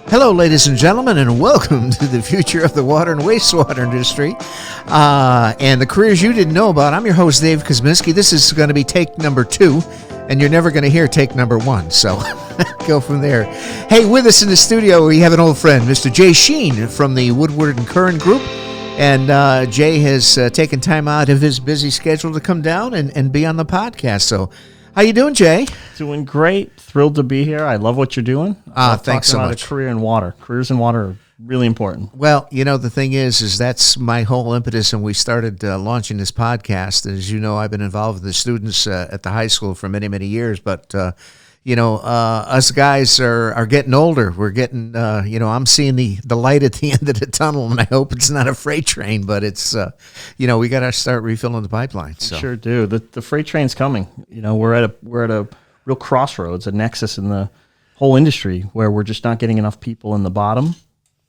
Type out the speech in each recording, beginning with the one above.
Hello, ladies and gentlemen, and welcome to the future of the water and wastewater industry and the careers you didn't know about. I'm your host, Dave Kosminski. This is going to be take number 2, and you're never going to hear take number 1, so go from there. Hey, with us in the studio, we have an old friend, Mr. Jay Sheehan from the Woodard and Curran group, and Jay has taken time out of his busy schedule to come down and be on the podcast, so how you doing, Jay? Doing great. Thrilled to be here. I love what you're doing. Thanks so much. A career in water. Careers in water are really important. Well, you know, the thing is that's my whole impetus when we started launching this podcast. As you know, I've been involved with the students at the high school for many, many years, but us guys are getting older. We're getting, I'm seeing the light at the end of the tunnel, and I hope it's not a freight train, but it's, we got to start refilling the pipeline. So. Sure do. The freight train's coming. You know, we're at a real crossroads, a nexus in the whole industry where we're just not getting enough people in the bottom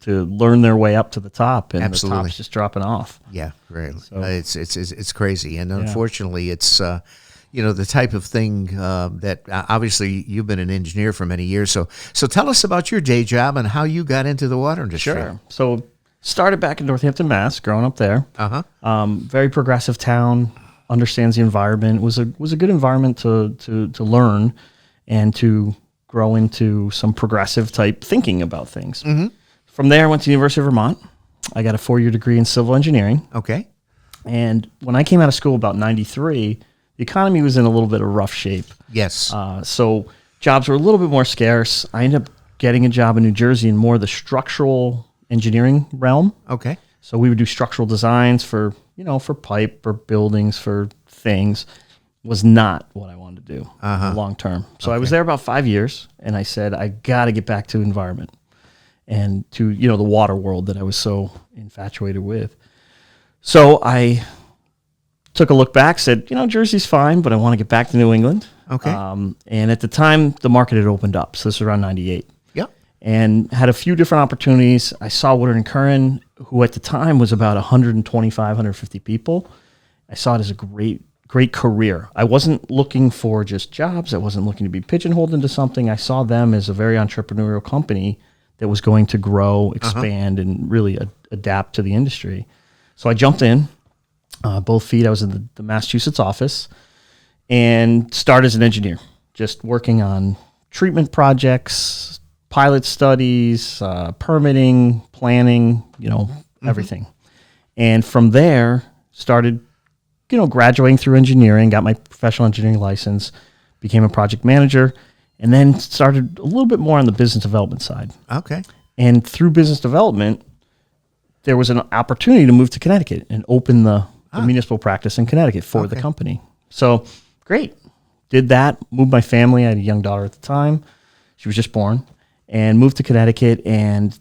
to learn their way up to the top, and Absolutely. The top's just dropping off. Yeah, right. So, it's crazy, and unfortunately, it's. The type of thing that obviously you've been an engineer for many years. So tell us about your day job and how you got into the water industry. Sure. So started back in Northampton, Mass, growing up there. Very progressive town, understands the environment. Was a good environment to learn and to grow into some progressive type thinking about things. Mm-hmm. From there, I went to the University of Vermont. I got a 4-year degree in civil engineering. Okay. And when I came out of school about 93, the economy was in a little bit of rough shape. Yes. So jobs were a little bit more scarce. I ended up getting a job in New Jersey in more the structural engineering realm. Okay. So we would do structural designs for pipe, for buildings, for things. Was not what I wanted to do long term. So I was there about 5 years, and I said, I got to get back to environment and to, the water world that I was so infatuated with. So I took a look back, said, Jersey's fine, but I want to get back to New England. Okay. And at the time, the market had opened up. So this was around 98. Yep. And had a few different opportunities. I saw Woodard and Curran, who at the time was about 125, 150 people. I saw it as a great career. I wasn't looking for just jobs. I wasn't looking to be pigeonholed into something. I saw them as a very entrepreneurial company that was going to grow, expand, and really adapt to the industry. So I jumped in. Both feet. I was in the Massachusetts office and started as an engineer, just working on treatment projects, pilot studies, permitting, planning, everything. And from there, started, graduating through engineering, got my professional engineering license, became a project manager, and then started a little bit more on the business development side. Okay. And through business development, there was an opportunity to move to Connecticut and open the municipal practice in Connecticut for the company. So great. Did that, moved my family. I had a young daughter at the time. She was just born, and moved to Connecticut, and,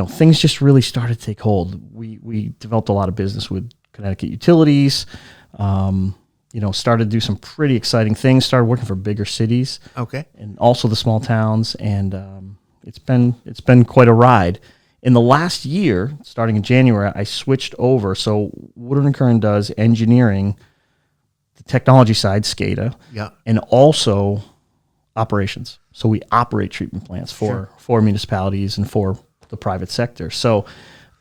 things just really started to take hold. We developed a lot of business with Connecticut utilities, started to do some pretty exciting things, started working for bigger cities. Okay. And also the small towns. And it's been quite a ride. In the last year, starting in January, I switched over. So Woodard and Curran does engineering, the technology side, SCADA, and also operations. So we operate treatment plants for municipalities and for the private sector. So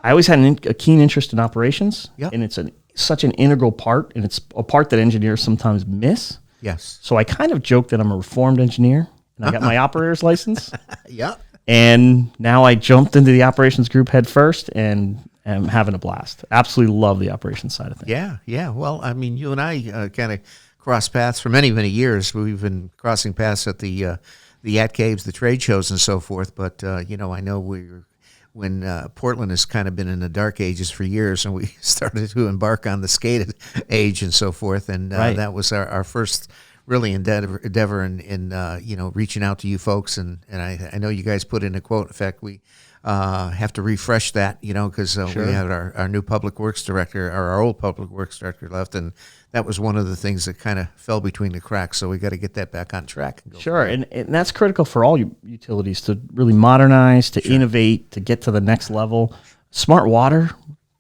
I always had a keen interest in operations, and it's such an integral part, and it's a part that engineers sometimes miss. Yes. So I kind of joke that I'm a reformed engineer, and I got my operator's license. Yeah. And now I jumped into the operations group head first and am having a blast. Absolutely love the operations side of things. Yeah. Well, I mean, you and I kind of crossed paths for many, many years. We've been crossing paths at the At Caves, the trade shows and so forth. But, I know when Portland has kind of been in the dark ages for years, and we started to embark on the skate age and so forth. And that was our first really endeavor in reaching out to you folks, and I know you guys put in a quote. In fact, we have to refresh that, because we had our new public works director, or our old public works director left, and that was one of the things that kind of fell between the cracks. So we got to get that back on track. And that's critical for all utilities to really modernize, to innovate, to get to the next level. Smart water,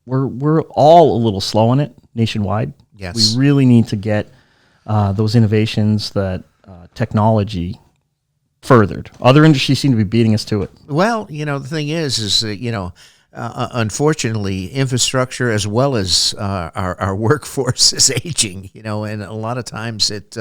we're all a little slow on it nationwide. Yes, we really need to get those innovations, that technology furthered. Other industries seem to be beating us to it. Well, the thing is unfortunately, infrastructure as well as our workforce is aging, and a lot of times it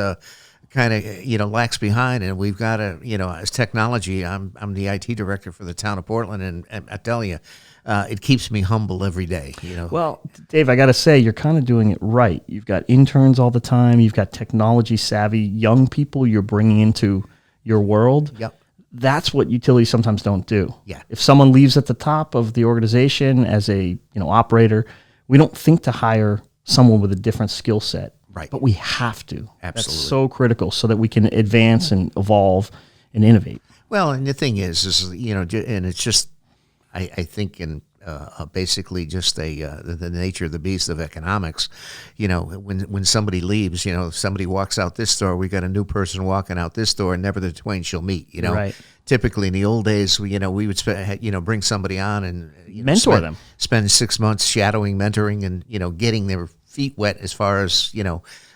kind of, lags behind, and we've got to, as technology, I'm the IT director for the town of Portland, and I tell you, it keeps me humble every day, Well, Dave, I got to say, you're kind of doing it right. You've got interns all the time. You've got technology savvy young people you're bringing into your world. Yep. That's what utilities sometimes don't do. Yeah. If someone leaves at the top of the organization as a operator, we don't think to hire someone with a different skill set. Right. But we have to. Absolutely. That's so critical so that we can advance and evolve and innovate. Well, and the thing is, and it's just, I think in basically just the nature of the beast of economics, when somebody leaves, somebody walks out this door, we got a new person walking out this door, and never the twain shall meet, Right. Typically in the old days, we would bring somebody on and Mentor them. Spend 6 months shadowing, mentoring, and getting their feet wet as far as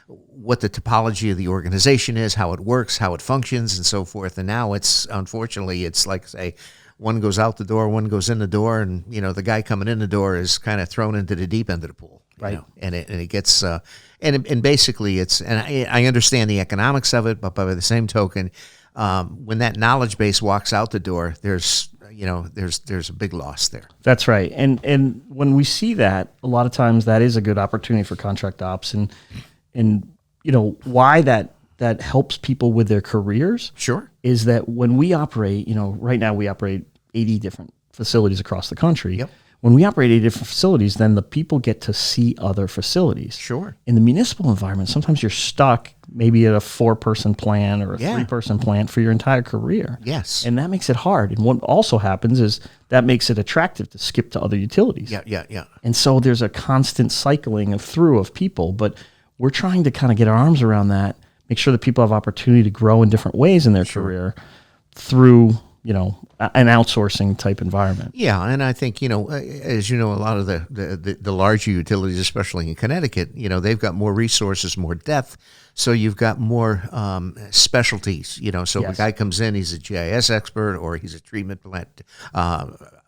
what the topology of the organization is, how it works, how it functions, and so forth. And now unfortunately it's like, say, one goes out the door, one goes in the door, and the guy coming in the door is kind of thrown into the deep end of the pool, right? And it gets and basically I understand the economics of it, but by the same token, when that knowledge base walks out the door, there's a big loss there. That's right. And when we see that, a lot of times that is a good opportunity for contract ops, and why that helps people with their careers. Sure. Is that when we operate, right now we operate 80 different facilities across the country. Yep. When we operate 80 different facilities, then the people get to see other facilities. Sure. In the municipal environment, sometimes you're stuck maybe at a 4-person plan or a 3-person plant for your entire career. Yes. And that makes it hard. And what also happens is that makes it attractive to skip to other utilities. Yeah. And so there's a constant cycling of people, but we're trying to kind of get our arms around that, make sure that people have opportunity to grow in different ways in their career through, an outsourcing type environment. Yeah, and I think, as a lot of the larger utilities, especially in Connecticut, they've got more resources, more depth, so you've got more specialties, so if a guy comes in, he's a GIS expert, or he's a treatment plant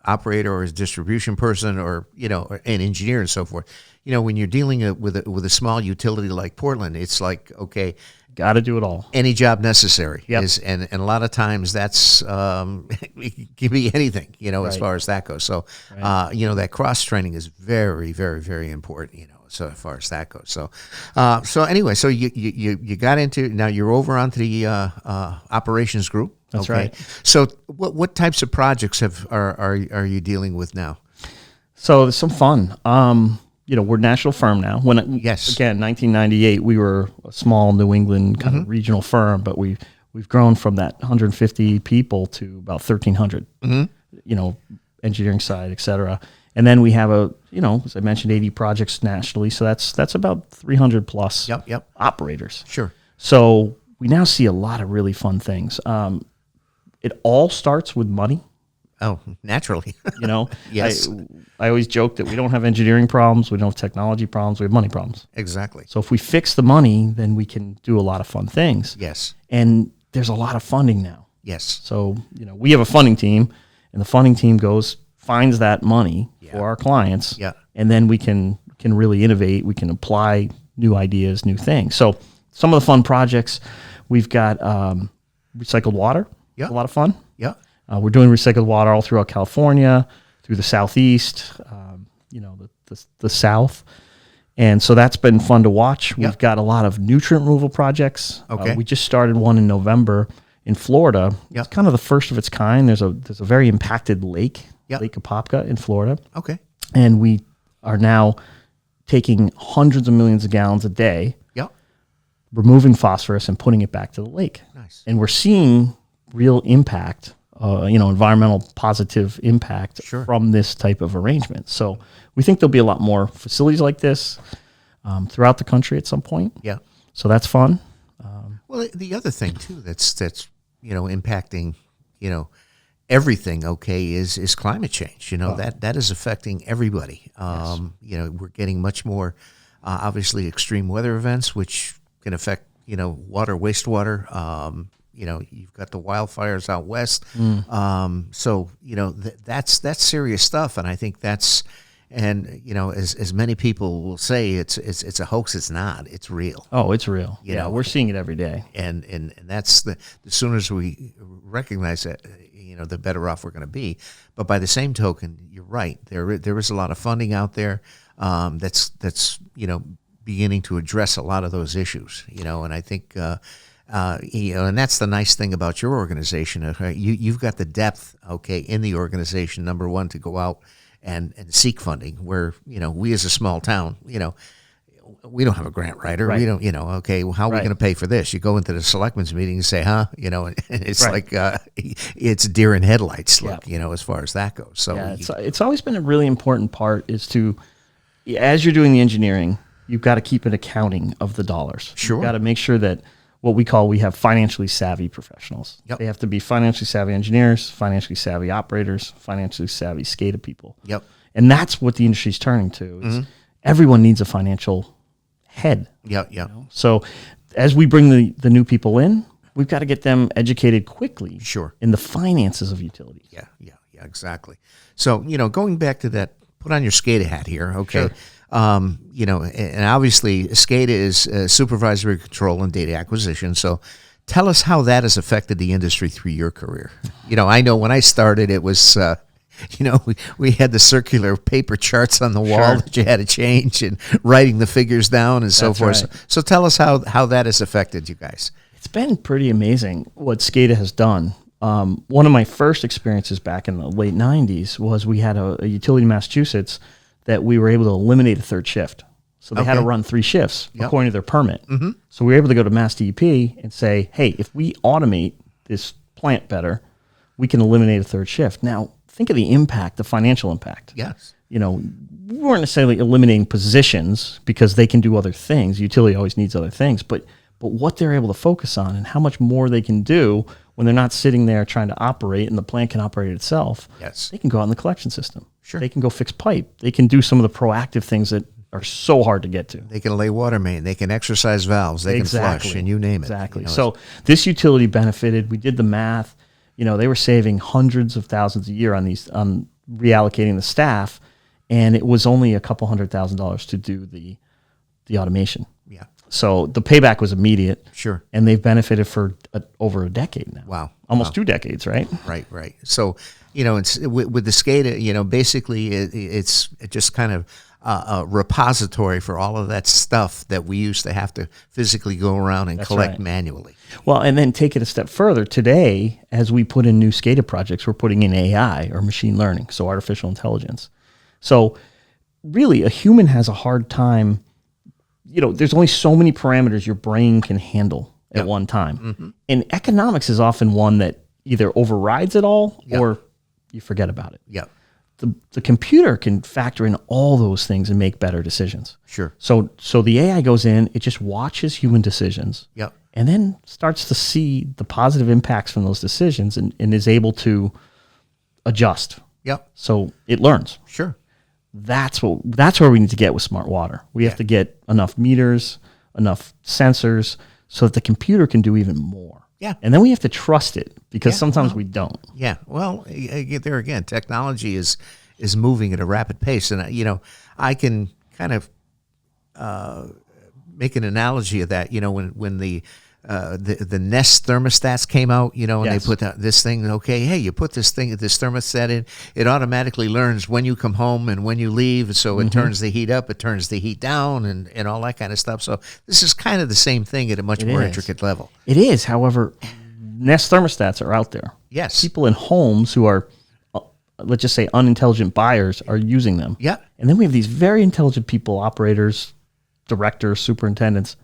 operator, or a distribution person, or, an engineer and so forth. When you're dealing with a small utility like Portland, it's like, okay, got to do it all. Any job necessary. Yep. And a lot of times that's it can be anything, as far as that goes. So, that cross training is very, very, very important, so as far as that goes. So, anyway, so you got into, now you're over onto the operations group. That's right. So what types of projects are you dealing with now? So there's some fun. We're a national firm now. Yes. Again, 1998, we were a small New England kind of regional firm, but we've grown from that 150 people to about 1,300. Engineering side, et cetera. And then we have as I mentioned, 80 projects nationally. So that's about 300 plus operators. Sure. So we now see a lot of really fun things. It all starts with money. Oh, naturally. Yes. I always joke that we don't have engineering problems, we don't have technology problems, we have money problems. Exactly. So if we fix the money, then we can do a lot of fun things. Yes. And there's a lot of funding now. Yes. So, we have a funding team, and the funding team finds that money for our clients. Yeah. And then we can really innovate, we can apply new ideas, new things. So some of the fun projects, we've got recycled water. Yeah. A lot of fun. Yeah. We're doing recycled water all throughout California, through the Southeast, the South. And so that's been fun to watch. We've got a lot of nutrient removal projects. Okay. We just started one in November in Florida. It's kind of the first of its kind. There's a very impacted lake, Lake Apopka in Florida. Okay. And we are now taking hundreds of millions of gallons a day, removing phosphorus and putting it back to the lake. Nice. And we're seeing real impact, environmental positive impact from this type of arrangement. So we think there'll be a lot more facilities like this throughout the country at some point. Yeah. So that's fun. Well, the other thing too that's impacting everything. Is climate change. That is affecting everybody. We're getting much more obviously extreme weather events, which can affect water, wastewater. you've got the wildfires out west. So that's serious stuff, and I think that's. And as many people will say, it's a hoax. It's not. It's real. Oh, it's real. We're seeing it every day. And that's the sooner as we recognize that, the better off we're going to be. But by the same token, you're right. There is a lot of funding out there that's beginning to address a lot of those issues. And I think and that's the nice thing about your organization. You've got the depth, in the organization. Number one, to go out and seek funding, where we as a small town, we don't have a grant writer. Right. We don't, well, how are we going to pay for this? You go into the selectmen's meeting and say, and it's like it's deer in headlights, look, as far as that goes. So it's always been a really important part is to, as you're doing the engineering, you've got to keep an accounting of the dollars. Sure. You've got to make sure that we have financially savvy professionals. Yep. They have to be financially savvy engineers, financially savvy operators, financially savvy SCADA people. Yep. And that's what the industry's turning to. Is everyone needs a financial head. Yeah. So as we bring the new people in, we've got to get them educated quickly. Sure. In the finances of utilities. Yeah, exactly. So, going back to that, put on your SCADA hat here, okay? Sure. And obviously SCADA is supervisory control and data acquisition. So tell us how that has affected the industry through your career. I know when I started, it was, we had the circular paper charts on the wall that you had to change and writing the figures down and so forth. Right. So tell us how that has affected you guys. It's been pretty amazing what SCADA has done. One of my first experiences back in the late 90s was we had a utility in Massachusetts that we were able to eliminate a third shift. So they had to run 3 shifts according to their permit. Mm-hmm. So we were able to go to Mass DEP and say, hey, if we automate this plant better, we can eliminate a third shift. Now, think of the impact, the financial impact. Yes. We weren't necessarily eliminating positions because they can do other things. Utility always needs other things, but what they're able to focus on and how much more they can do when they're not sitting there trying to operate and the plant can operate itself. Yes. They can go out in the collection system. Sure. They can go fix pipe. They can do some of the proactive things that are so hard to get to. They can lay water main. They can exercise valves. They can flush, and you name it. Exactly. So this utility benefited. We did the math. They were saving hundreds of thousands a year on reallocating the staff, and it was only a couple $100,000 to do the automation. Yeah. So the payback was immediate. Sure. And they've benefited for over a decade now. Wow. Almost 2 decades, right? Right. So, it's with the SCADA, basically it's just kind of a repository for all of that stuff that we used to have to physically go around and collect manually. Well, and then take it a step further. Today, as we put in new SCADA projects, we're putting in AI or machine learning, so artificial intelligence. So really, a human has a hard time. There's only so many parameters your brain can handle at one time. Mm-hmm. And economics is often one that either overrides it all or you forget about it. Yeah. The computer can factor in all those things and make better decisions. Sure. So the AI goes in, it just watches human decisions. Yep. And then starts to see the positive impacts from those decisions and is able to adjust. Yep. So it learns. Sure. That's where we need to get with smart water. We have to get enough meters, enough sensors, so that the computer can do even more. Yeah. And then we have to trust it because sometimes we don't. Yeah. Well, there again, technology is moving at a rapid pace. And, I can kind of make an analogy of that, when the Nest thermostats came out, and they put this thing, hey, you put this thermostat in, it automatically learns when you come home and when you leave. So it turns the heat up, it turns the heat down and all that kind of stuff. So this is kind of the same thing at a much more intricate level. It is. However, Nest thermostats are out there. Yes. People in homes who are, let's just say, unintelligent buyers are using them. Yeah. And then we have these very intelligent people, operators, directors, superintendents,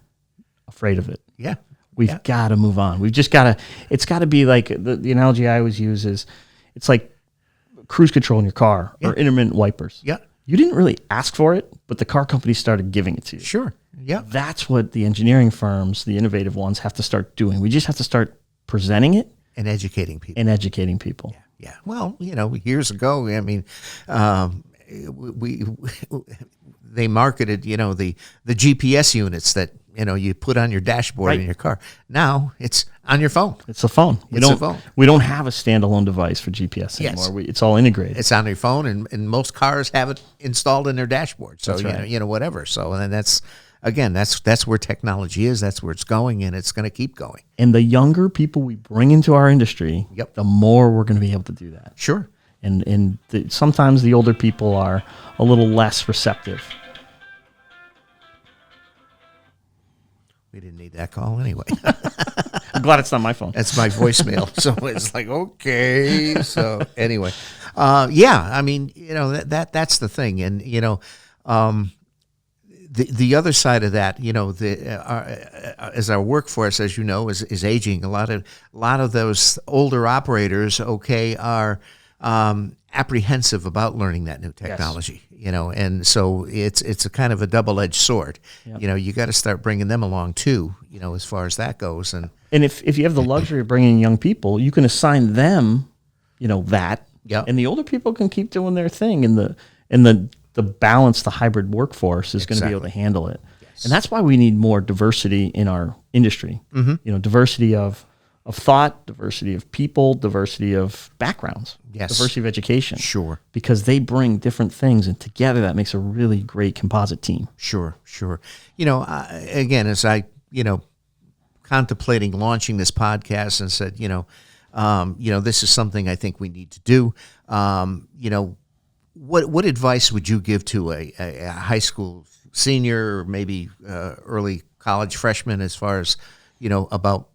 afraid of it. Yeah. We've got to move on. We've just got to, it's got to be like, the analogy I always use is, it's like cruise control in your car or intermittent wipers. Yeah. You didn't really ask for it, but the car company started giving it to you. Sure. Yeah. That's what the engineering firms, the innovative ones, have to start doing. We just have to start presenting it. And educating people. Yeah. Well, years ago, I mean, they marketed, the GPS units that, you put on your dashboard in your car. Now it's on your phone. It's a phone. It's a phone. We don't have a standalone device for GPS anymore. Yes. It's all integrated. It's on your phone, and most cars have it installed in their dashboard. So That's right. whatever. So and that's again, that's where technology is. That's where it's going, and it's going to keep going. And the younger people we bring into our industry, the more we're going to be able to do that. Sure. And sometimes the older people are a little less receptive. We didn't need that call anyway. I'm glad it's not my phone. That's my voicemail. So it's like, okay. So anyway, I mean, that's the thing. And, the other side of that, as our workforce, as you know, is aging. A lot of those older operators, are apprehensive about learning that new technology. Yes. And so it's a kind of a double-edged sword. Yep. You got to start bringing them along too. As far as that goes, and if you have the luxury of bringing young people, you can assign them, that, and the older people can keep doing their thing, and the balance, the hybrid workforce is going to be able to handle it. Yes. And that's why we need more diversity in our industry. Mm-hmm. Diversity of thought, diversity of people, diversity of backgrounds, diversity of education. Sure. Because they bring different things, and together that makes a really great composite team. Sure. Again, as I, contemplating launching this podcast and said, this is something I think we need to do. What advice would you give to a high school senior, or maybe early college freshman, as far as, about,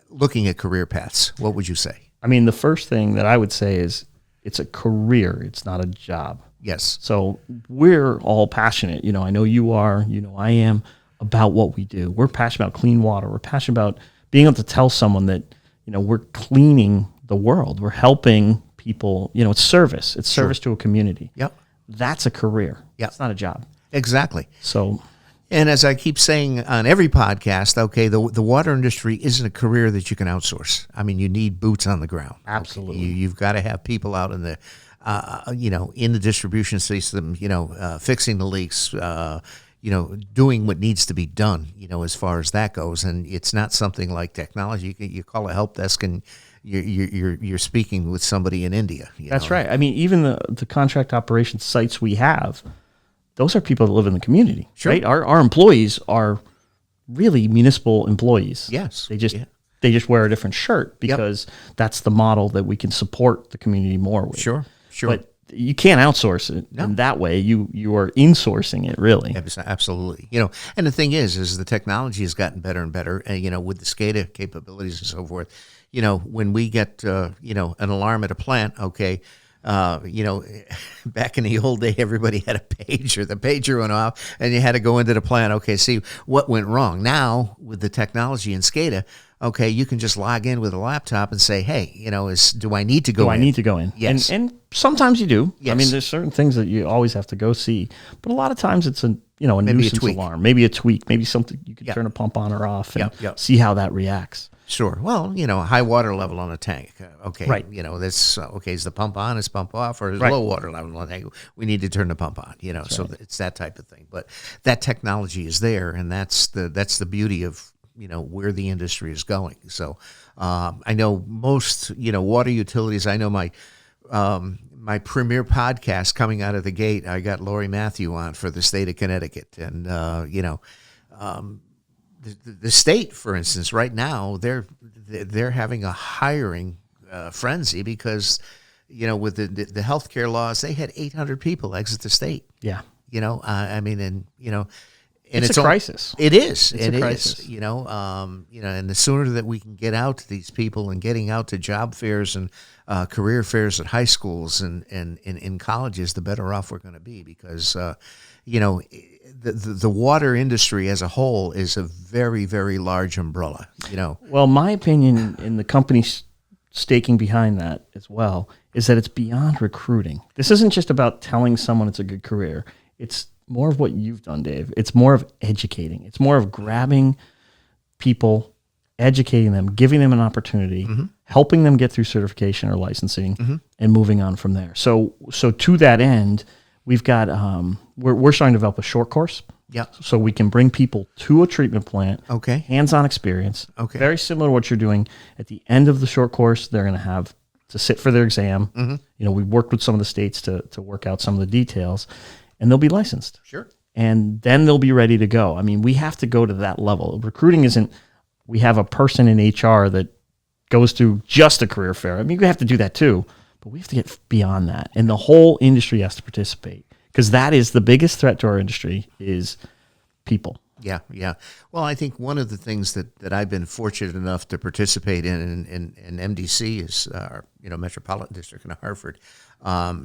looking at career paths? What would you say? I mean, the first thing that I would say is it's a career. It's not a job. Yes. So we're all passionate. I know you are, I am, about what we do. We're passionate about clean water. We're passionate about being able to tell someone that, we're cleaning the world. We're helping people. It's service. It's service to a community. Yep. That's a career. Yep. It's not a job. Exactly. So, and as I keep saying on every podcast, the water industry isn't a career that you can outsource. I mean, you need boots on the ground. Absolutely. Okay? You've got to have people out in the, in the distribution system, fixing the leaks, doing what needs to be done, as far as that goes. And it's not something like technology. You call a help desk and you're speaking with somebody in India. That's right. I mean, even the contract operations sites we have, those are people that live in the community, right? Our employees are really municipal employees. Yes. They just wear a different shirt because that's the model that we can support the community more with. Sure. But you can't outsource it in that way. You are insourcing it, really. Absolutely. And the thing is the technology has gotten better and better, with the SCADA capabilities and so forth. When we get, an alarm at a plant, back in the old day, everybody had a pager. The pager went off, and you had to go into the plant. Okay, see what went wrong. Now, with the technology in SCADA, you can just log in with a laptop and say, hey, do I need to go in? Do I need to go in? Yes. And sometimes you do. Yes. I mean, there's certain things that you always have to go see. But a lot of times it's a nuisance alarm, maybe a tweak, maybe something you could turn a pump on or off and see how that reacts. Sure. Well, a high water level on a tank. Right. That's is the pump on, is pump off, or is low water level on a tank? We need to turn the pump on, so it's that type of thing. But that technology is there, and that's the beauty of, where the industry is going. So I know most, water utilities, I know my premier podcast coming out of the gate, I got Lori Matthew on for the state of Connecticut. And, the state, for instance, right now, they're having a hiring frenzy because, with the healthcare laws, they had 800 people exit the state. Yeah. And it's a crisis. It is. It's a crisis. And the sooner that we can get out to these people and getting out to job fairs and career fairs at high schools and in colleges, the better off we're going to be, because, the water industry as a whole is a very, very large umbrella, Well, my opinion, in the company staking behind that as well, is that it's beyond recruiting. This isn't just about telling someone it's a good career. It's more of what you've done, Dave. It's more of educating. It's more of grabbing people, educating them, giving them an opportunity, helping them get through certification or licensing, and moving on from there. So to that end, we've got we're starting to develop a short course Yeah. So we can bring people to a treatment plant. Okay. Hands-on experience. Okay. Very similar to what you're doing. At the end of the short course, they're going to have to sit for their exam. We worked with some of the states to work out some of the details, and they'll be licensed. Sure. And then they'll be ready to go. I mean, we have to go to that level. Recruiting isn't, we have a person in HR that goes through just a career fair. I mean, we have to do that too, but we have to get beyond that. And the whole industry has to participate, because that is the biggest threat to our industry is people. Yeah, yeah. Well, I think one of the things that I've been fortunate enough to participate in MDC is our Metropolitan District in Hartford.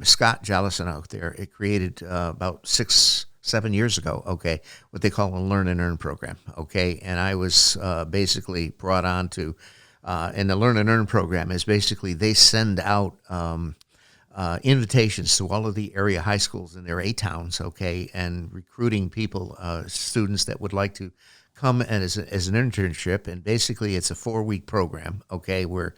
Scott Jellison out there, it created about 6-7 years ago, okay, what they call a Learn and Earn program, okay? And I was basically brought on to, and the Learn and Earn program is basically they send out invitations to all of the area high schools in their 8 towns, okay, and recruiting people, students that would like to come as an internship. And basically it's a 4-week program, okay, where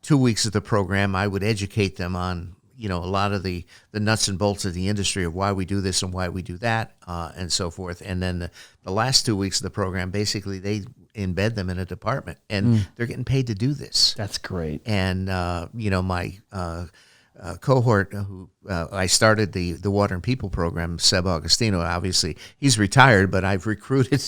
2 weeks of the program I would educate them on, a lot of the nuts and bolts of the industry of why we do this and why we do that, and so forth. And then the last 2 weeks of the program, basically they embed them in a department, and they're getting paid to do this. That's great. And, my cohort who I started the Water and People program, Seb Augustino, obviously he's retired, but I've recruited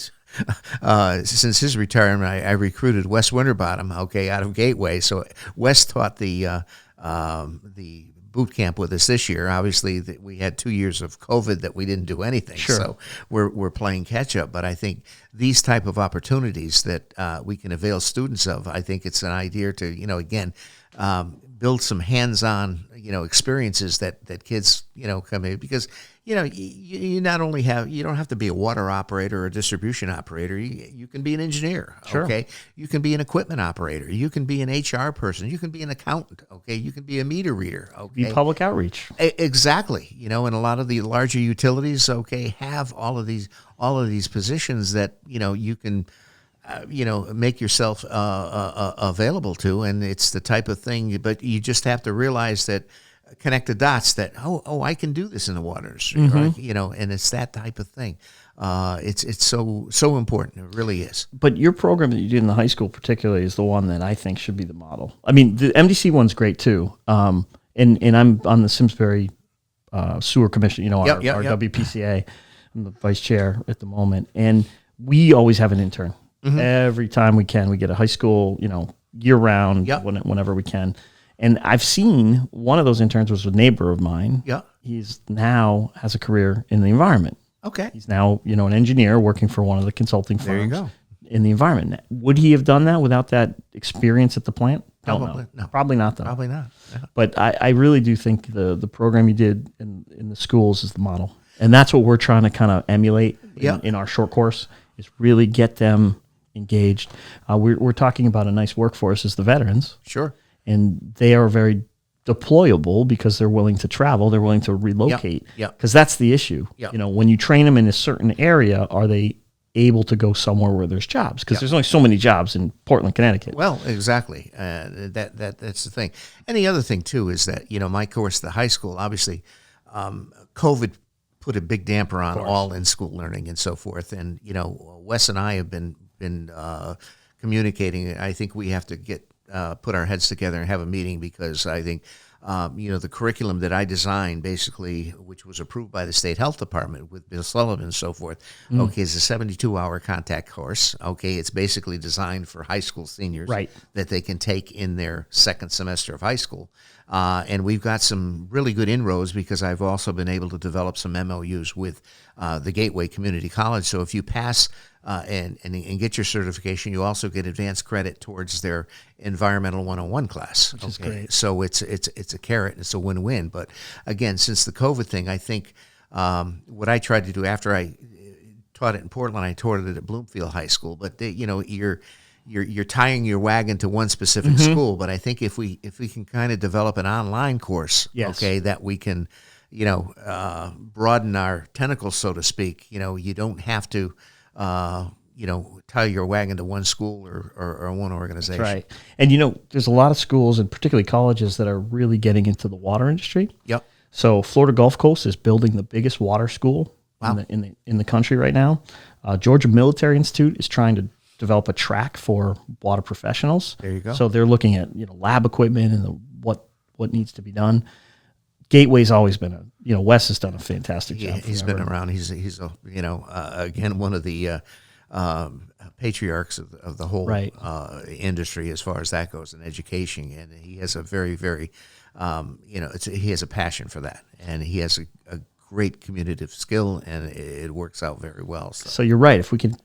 since his retirement. I recruited Wes Winterbottom, okay, out of Gateway. So Wes taught the boot camp with us this year. Obviously, we had 2 years of COVID that we didn't do anything. Sure. So we're playing catch up. But I think these type of opportunities that we can avail students of, I think it's an idea to again. Build some hands-on, experiences that kids, come in, because, you not only you don't have to be a water operator or a distribution operator. You can be an engineer. Sure. Okay. You can be an equipment operator. You can be an HR person. You can be an accountant. Okay. You can be a meter reader. Okay. Be public outreach. Exactly. And a lot of the larger utilities, okay, have all of these positions that, you can, make yourself available to, and it's the type of thing. But you just have to realize that, connect the dots that I can do this in the water industry, right? And it's that type of thing. It's so important. It really is. But your program that you did in the high school, particularly, is the one that I think should be the model. I mean, the MDC one's great too. And I'm on the Simsbury Sewer Commission. Our WPCA. I'm the vice chair at the moment, and we always have an intern. Every time we can, we get a high school, year round, whenever we can. And I've seen one of those interns was a neighbor of mine. Yeah. He's now has a career in the environment. Okay. He's now, an engineer working for one of the consulting firms. There you go. In the environment. Would he have done that without that experience at the plant? Probably no. Probably not, though. Probably not. Yeah. But I really do think the program you did in the schools is the model. And that's what we're trying to kind of emulate in our short course, is really get them engaged. We're talking about a nice workforce as the veterans. Sure. And they are very deployable because they're willing to travel. They're willing to relocate. Yeah. Because that's the issue. Yep. When you train them in a certain area, are they able to go somewhere where there's jobs? Because there's only so many jobs in Portland, Connecticut. Well, exactly. That's the thing. And the other thing too is that my course, the high school, obviously, COVID put a big damper on all in-school learning and so forth. And Wes and I have been communicating. I think we have to put our heads together and have a meeting, because I think the curriculum that I designed, basically, which was approved by the state health department with Bill Sullivan and so forth, okay, is a 72-hour contact course. Okay, it's basically designed for high school seniors, right, that they can take in their second semester of high school. And we've got some really good inroads, because I've also been able to develop some MOUs with the Gateway Community College. So if you pass and get your certification, you also get advanced credit towards their Environmental 101 class. Which is great. So it's a carrot. It's a win-win. But again, since the COVID thing, I think what I tried to do after I taught it in Portland, I taught it at Bloomfield High School. But you're tying your wagon to one specific school. But I think if we can kind of develop an online course, okay, that we can, broaden our tentacles, so to speak. You don't have to, tie your wagon to one school or one organization. That's right. And there's a lot of schools, and particularly colleges, that are really getting into the water industry. Yep. So Florida Gulf Coast is building the biggest water school in the country right now. Georgia Military Institute is trying to develop a track for water professionals. There you go. So they're looking at lab equipment and what needs to be done. Gateway's always been Wes has done a fantastic job. He's been around. He's again one of the patriarchs of the whole industry as far as that goes in education, and he has a very, very he has a passion for that, and he has a great communicative skill, and it works out very well. So you're right. If we can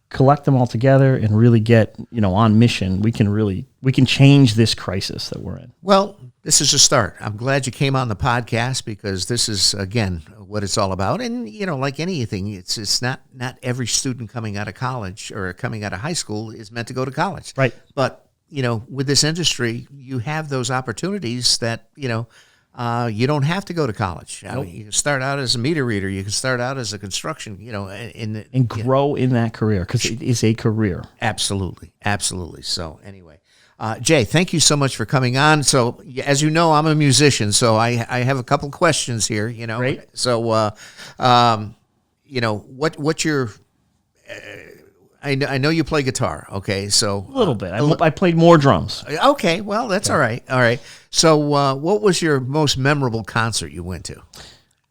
collect them all together and really get on mission, we can change this crisis that we're in. Well, this is a start. I'm glad you came on the podcast, because this is, again, what it's all about. And like anything, it's not every student coming out of college or coming out of high school is meant to go to college. Right. But with this industry, you have those opportunities that you don't have to go to college. Nope. I mean, you can start out as a meter reader. You can start out as a construction, and grow in that career, because it is a career. Absolutely. So anyway, Jay, thank you so much for coming on. So as you know, I'm a musician, so I have a couple questions here. Great. So what's your I know you play guitar, okay? So a little bit. I played more drums. Okay, well, that's all right. All right. So what was your most memorable concert you went to?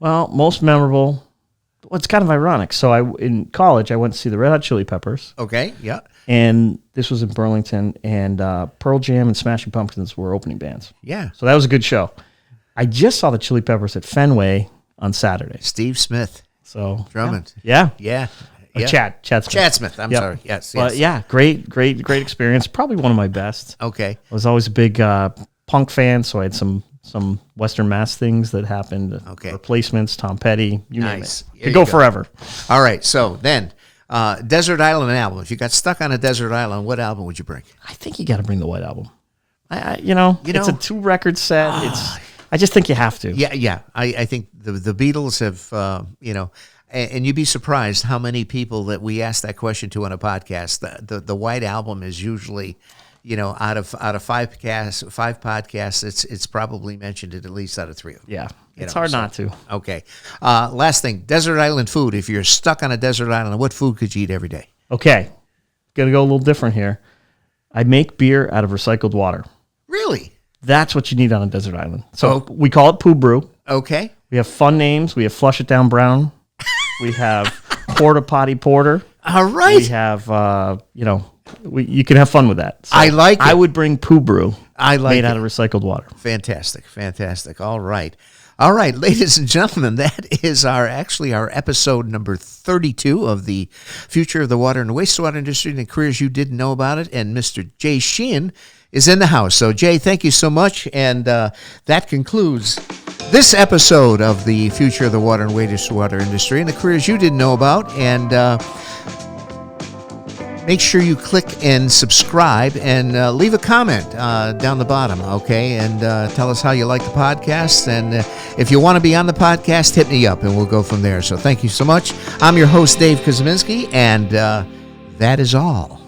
Well, most memorable, it's kind of ironic. So in college, I went to see the Red Hot Chili Peppers. Okay, yeah. And this was in Burlington, and Pearl Jam and Smashing Pumpkins were opening bands. Yeah. So that was a good show. I just saw the Chili Peppers at Fenway on Saturday. Steve Smith. So Drummond. Yeah. Chad Smith. Chad Smith. I'm sorry. Yes. But yeah, great experience. Probably one of my best. Okay. I was always a big punk fan, so I had some Western Mass things that happened. Okay. Replacements, Tom Petty, you name it. Could go forever. All right. So then, Desert Island album. If you got stuck on a desert island, what album would you bring? I think you got to bring the White Album. It's a 2-record set. I just think you have to. Yeah. I think the Beatles have, and you'd be surprised how many people that we ask that question to on a podcast. The White Album is usually, out of 5 podcasts, it's probably mentioned at least out of 3 of them. Yeah, it's hard not to. Okay. Last thing, desert island food. If you're stuck on a desert island, what food could you eat every day? Okay, gonna go a little different here. I make beer out of recycled water. Really? That's what you need on a desert island. So we call it Poo Brew. Okay. We have fun names. We have Flush It Down Brown. We have Porta Potty Porter. All right. We have, you can have fun with that. So I like it. I would bring Poo Brew made out of recycled water. Fantastic. All right, ladies and gentlemen, that is our episode number 32 of the Future of the Water and Wastewater Industry and the Careers You Didn't Know About It. And Mr. Jay Sheehan is in the house. So, Jay, thank you so much. And that concludes this episode of the Future of the Water and Wastewater Industry and the Careers You Didn't Know About. And make sure you click and subscribe and leave a comment down the bottom, okay? And tell us how you like the podcast. And if you want to be on the podcast, hit me up and we'll go from there. So thank you so much. I'm your host, Dave Kozeminski, and that is all.